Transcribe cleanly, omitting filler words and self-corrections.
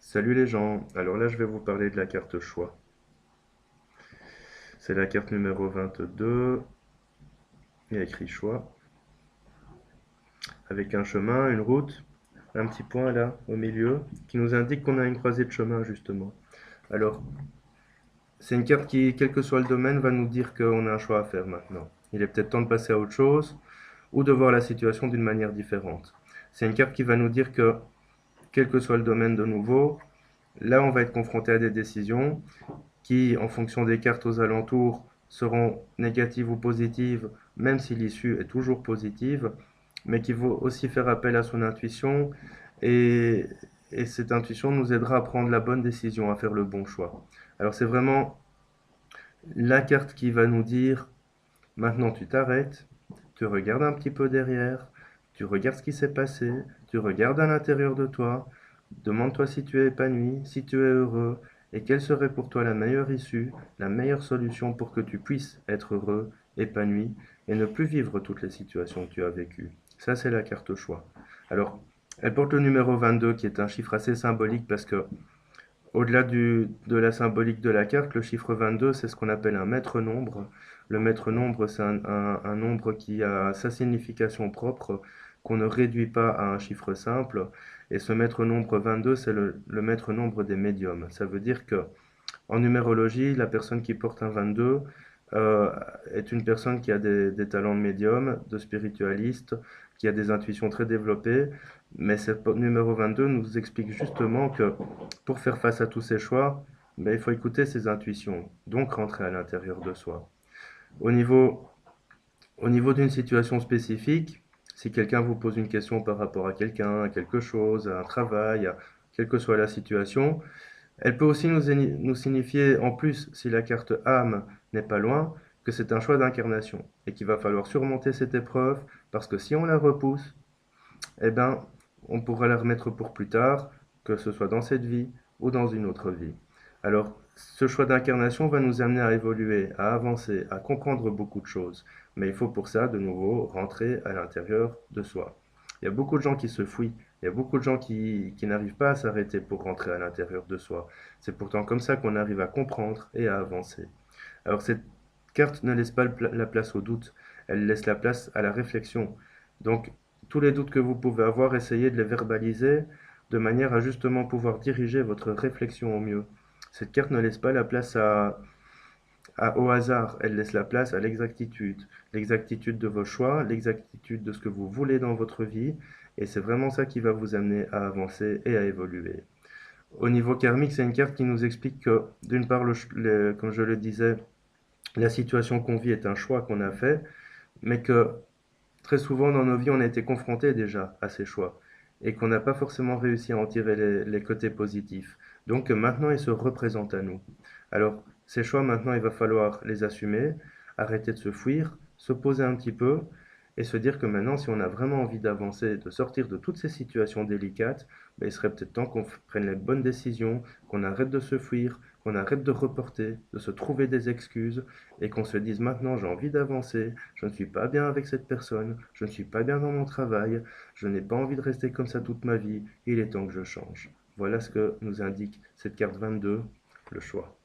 Salut les gens, alors là je vais vous parler de la carte choix. C'est la carte numéro 22, il y a écrit choix, avec un chemin, une route, un petit point là au milieu, qui nous indique qu'on a une croisée de chemin justement. Alors, c'est une carte qui, quel que soit le domaine, va nous dire qu'on a un choix à faire maintenant. Il est peut-être temps de passer à autre chose, ou de voir la situation d'une manière différente. C'est une carte qui va nous dire que, quel que soit le domaine de nouveau, là on va être confronté à des décisions qui, en fonction des cartes aux alentours, seront négatives ou positives, même si l'issue est toujours positive, mais qui vaut aussi faire appel à son intuition, et, et cette intuition nous aidera à prendre la bonne décision, à faire le bon choix. Alors c'est vraiment la carte qui va nous dire, maintenant tu t'arrêtes, tu regardes un petit peu derrière, tu regardes ce qui s'est passé, tu regardes à l'intérieur de toi, demande-toi si tu es épanoui, si tu es heureux, et quelle serait pour toi la meilleure issue, la meilleure solution pour que tu puisses être heureux, épanoui, et ne plus vivre toutes les situations que tu as vécues. Ça, c'est la carte choix. Alors, elle porte le numéro 22, qui est un chiffre assez symbolique parce que, au-delà de la symbolique de la carte, le chiffre 22, c'est ce qu'on appelle un maître nombre. Le maître nombre, c'est un nombre qui a sa signification propre, qu'on ne réduit pas à un chiffre simple. Et ce maître nombre 22, c'est le maître nombre des médiums. Ça veut dire que, en numérologie, la personne qui porte un 22 euh, est une personne qui a des talents de médium, de spiritualiste, qui a des intuitions très développées. Mais ce numéro 22 nous explique justement que pour faire face à tous ces choix, ben, il faut écouter ses intuitions, donc rentrer à l'intérieur de soi. Au niveau, au niveau d'une situation spécifique, si quelqu'un vous pose une question par rapport à quelqu'un, à quelque chose, à un travail, quelle que soit la situation, elle peut aussi nous signifier, en plus, si la carte âme n'est pas loin, que c'est un choix d'incarnation et qu'il va falloir surmonter cette épreuve parce que si on la repousse, eh ben, on pourra la remettre pour plus tard, que ce soit dans cette vie ou dans une autre vie. Alors, ce choix d'incarnation va nous amener à évoluer, à avancer, à comprendre beaucoup de choses. Mais il faut pour ça, de nouveau, rentrer à l'intérieur de soi. Il y a beaucoup de gens qui se fuient. Il y a beaucoup de gens qui n'arrivent pas à s'arrêter pour rentrer à l'intérieur de soi. C'est pourtant comme ça qu'on arrive à comprendre et à avancer. Alors cette carte ne laisse pas la place au doute, elle laisse la place à la réflexion. Donc tous les doutes que vous pouvez avoir, essayez de les verbaliser de manière à justement pouvoir diriger votre réflexion au mieux. Cette carte ne laisse pas la place au hasard, elle laisse la place à l'exactitude. L'exactitude de vos choix, l'exactitude de ce que vous voulez dans votre vie, et c'est vraiment ça qui va vous amener à avancer et à évoluer. Au niveau karmique, c'est une carte qui nous explique que, d'une part, comme je le disais, la situation qu'on vit est un choix qu'on a fait, mais que très souvent dans nos vies, on a été confronté déjà à ces choix et qu'on n'a pas forcément réussi à en tirer les côtés positifs. Donc maintenant, ils se représentent à nous. Alors, ces choix, maintenant, il va falloir les assumer, arrêter de se fuir, se poser un petit peu et se dire que maintenant, si on a vraiment envie d'avancer, de sortir de toutes ces situations délicates, ben, il serait peut-être temps qu'on prenne les bonnes décisions, qu'on arrête de se fuir, qu'on arrête de reporter, de se trouver des excuses et qu'on se dise maintenant j'ai envie d'avancer, je ne suis pas bien avec cette personne, je ne suis pas bien dans mon travail, je n'ai pas envie de rester comme ça toute ma vie, il est temps que je change. Voilà ce que nous indique cette carte 22, le choix.